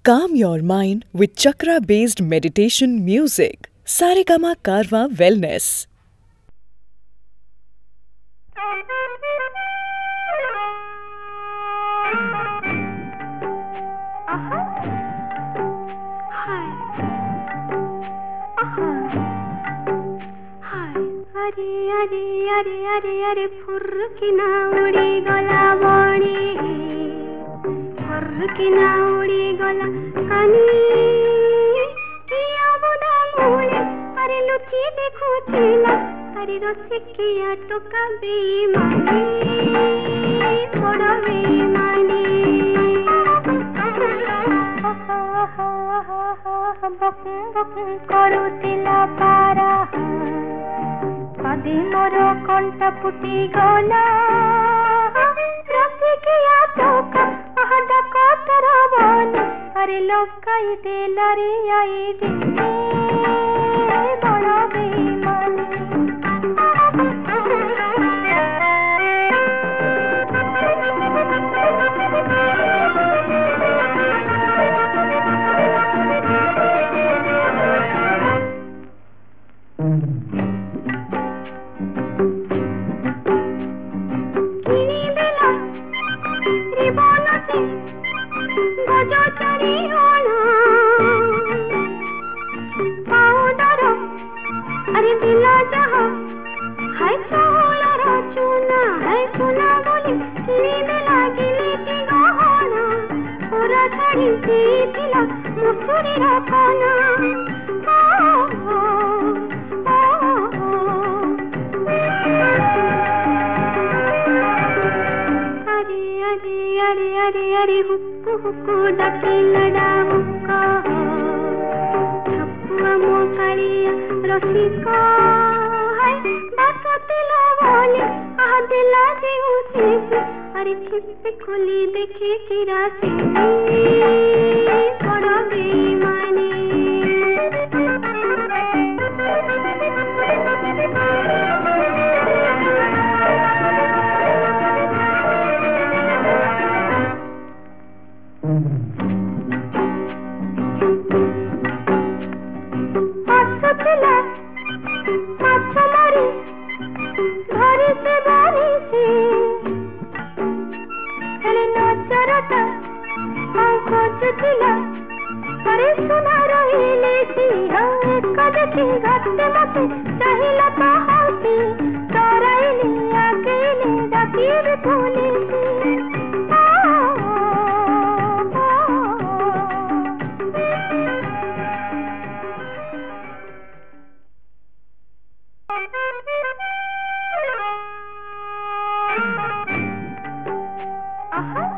Calm your mind with chakra-based meditation music. Saregama Karwa Wellness. अरे अरे अरे अरे अरे फुर्किना उड़ी गला बणी फुर्किना उड़ी गला कानी किया बुदा मूले अरे लुची देखुथिला अरे रसिकिया टोका बेईमानी थोड़ा बेईमानी बकुं करुतिला पारा कदी मोर कंठ फुटी गला रसिकिया टोका आहदा कतर बन अरे लोकाई देला रे आई दिने बड़ा बेईमानी अरे दिला जहा हाय चोला चूना हाय सुना बोली नींद लागिली ती गहना पूरा छाड़ी दिला मुसुरी रखना अरे अरे अरे अरे अरे हुक्कू हुक्कू डकी लड़ा हुक्का मोकारिया रसिका हाय बासतिला बोले आह दिला जे उसे अरे छिप खुली देखे तेरा से थोड़ा बेईमानी घरे से बारी से हेले नजरता खोजतिला अरे सुना रहिले सी कदती घाटे मते चाहिला तो हसी तोराइली अकेले डाकीर भूली सी aha